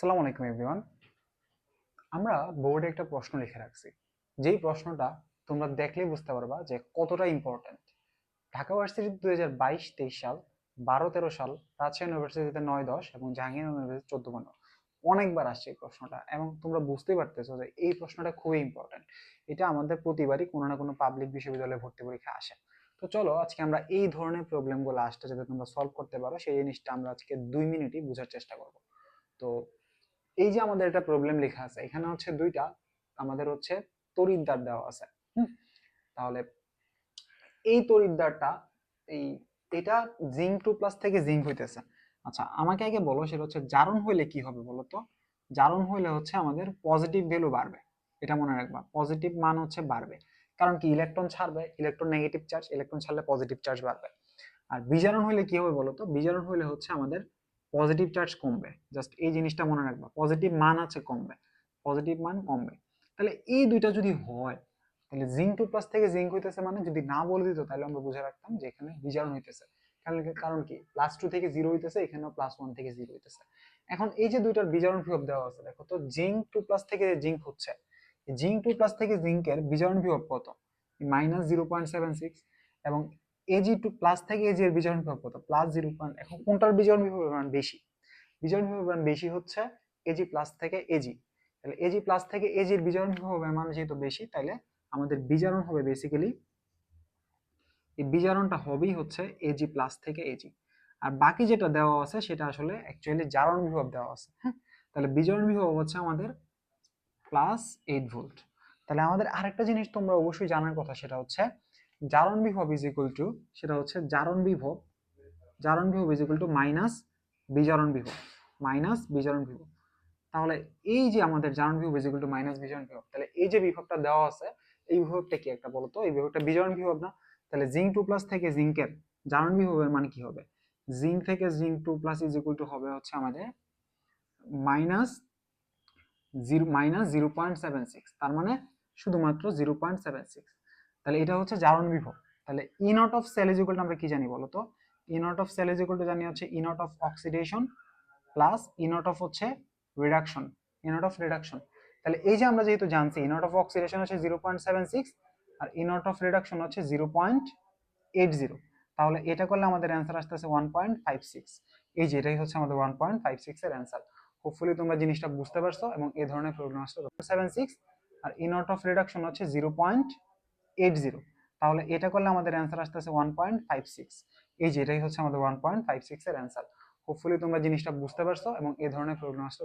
আসসালামু আলাইকুম এভরিওয়ান। আমরা বোর্ডে একটা প্রশ্ন লিখে রাখছি, যেই প্রশ্নটা তোমরা দেখলেই বুঝতে পারবা যে কতটা ইম্পর্ট্যান্ট। ঢাকা ভার্সিটি 2022-23 সাল, 12-13 সাল, রাজশাহী ইউনিভার্সিটিতে 9-10 এবং জাহাঙ্গীর ইউনিভার্সিটি 14-15 অনেকবার আসছে এই প্রশ্নটা, এবং তোমরা বুঝতেই পারতেছো যে এই প্রশ্নটা খুবই ইম্পর্ট্যান্ট। এটা আমাদের প্রতিবারই কোনো না কোনো পাবলিক বিশ্ববিদ্যালয়ে ভর্তি পরীক্ষা আসে। তো চলো আজকে আমরা এই ধরনের প্রবলেমগুলো আসতে যাতে তোমরা সলভ করতে পারো সেই জিনিসটা আমরা আজকে 2 মিনিটই বোঝার চেষ্টা করব। তো এই যে আমাদের একটা প্রবলেম লেখা আছে, এখানে হচ্ছে দুইটা আমাদের হচ্ছে তড়িৎদ্বার দেওয়া আছে। হুম, তাহলে এই তড়িৎদ্বারটা এই এটা জিঙ্ক 2+ থেকে জিঙ্ক হইতেছে। আচ্ছা আমাকে আগে বলো, সেটা হচ্ছে জারণ হইলে কি হবে বলো তো। জারণ হইলে হচ্ছে আমাদের পজিটিভ ভ্যালু বাড়বে, এটা মনে রাখবা, পজিটিভ মান হচ্ছে বাড়বে। কারণ কি, ইলেকট্রন ছাড়বে, ইলেকট্রন নেগেটিভ চার্জ, ইলেকট্রন ছাড়লে পজিটিভ চার্জ বাড়বে। আর বিজারণ হইলে কি হবে বলতো, বিজারণ হইলে হচ্ছে আমাদের পজিটিভ চার্জ কমবে। জাস্ট এই জিনিসটা মনে রাখবা, পজিটিভ মান আছে কমবে, পজিটিভ মান কমবে। তাহলে এই দুইটা যদি হয়, তাহলে জিঙ্ক 2+ থেকে জিঙ্ক হইতেছে, মানে যদি না বলে দিত তাহলে আমরা বুঝে রাখতাম যে এখানে বিজারণ হইতেছে। কারণ কি, +2 থেকে 0 হইতেছে, এখানেও +1 থেকে 0 হইতেছে। এখন এই যে দুইটার বিজারণ বিভব দেওয়া আছে, দেখো তো জিঙ্ক 2+ থেকে জিঙ্ক হচ্ছে, জিঙ্ক 2+ থেকে জিঙ্কের বিজারণ বিভব কত, -0.76। এবং Ag2+ থেকে Ag এর বিজারণ বিভব কত, +0. এখন কোনটার বিজারণ বিভব বেশি? বিজারণ বিভব বেশি হচ্ছে Ag+ থেকে Ag। তাহলে Ag+ থেকে Ag এর বিজারণ বিভব মান যেহেতু বেশি, তাহলে আমাদের বিজারণ হবে বেসিক্যালি, এই বিজারণটা হবেই হচ্ছে Ag+ থেকে Ag। আর বাকি যেটা দেওয়া আছে সেটা আসলে অ্যাকচুয়ালি জারণ বিভব দেওয়া আছে। হ্যাঁ, তাহলে বিজারণ বিভব হচ্ছে আমাদের +8 ভোল্ট। তাহলে আমাদের আরেকটা জিনিস তোমরা অবশ্যই জানার কথা, সেটা হচ্ছে জারণ বিভব ইজ ইকুয়াল টু, সেটা হচ্ছে জারণ বিভব ইজ ইকুয়াল টু মাইনাস বিজারণ বিভব, মাইনাস বিজারণ বিভব। তাহলে এই যে আমাদের জারণ বিভব ইজ ইকুয়াল টু মাইনাস বিজারণ বিভব, তাহলে এই যে বিভবটা দেওয়া আছে, এই বিভবটা কি একটা বলতো, এই বিভবটা বিজারণ বিভব না? তাহলে জিঙ্ক 2+ থেকে জিঙ্কের জারণ বিভবের মানে কি হবে, জিঙ্ক থেকে জিঙ্ক 2+ ইজ ইকুয়াল টু হবে হচ্ছে আমাদের -0.76, তার মানে শুধুমাত্র 0.76। তাহলে এটা হচ্ছে জারণ বিভব। তাহলে E nought of cell is equal to আমরা কি জানি বলতো, E nought of cell is equal to জানি হচ্ছে E nought of oxidation plus E nought of হচ্ছে reduction, E nought of reduction. তাহলে এই যে আমরা যেহেতু জানছি ই নট অফ অক্সিডেশন হচ্ছে 0.76 আর ই নট অফ রিডাকশন হচ্ছে 0.80, তাহলে এটা করলে আমাদের অ্যান্সার আসতেছে 1.56। এই যে এটাই হচ্ছে আমাদের 1.56 এর অ্যান্সার। হোপফুলি তোমরা জিনিসটা বুঝতে পারছো, এবং এই ধরনের প্রবলেম আসলে 76 আর ই নট অফ রিডাকশন হচ্ছে 0.80, তাহলে এটা করলে আমাদের অ্যান্সার আসতেছে 1.56। এই যে এটাই হচ্ছে আমাদের 1.56 এর অ্যান্সার। হোপফুলি তোমরা জিনিসটা বুঝতে পারছো, এবং এই ধরনের প্রবলেম আসলে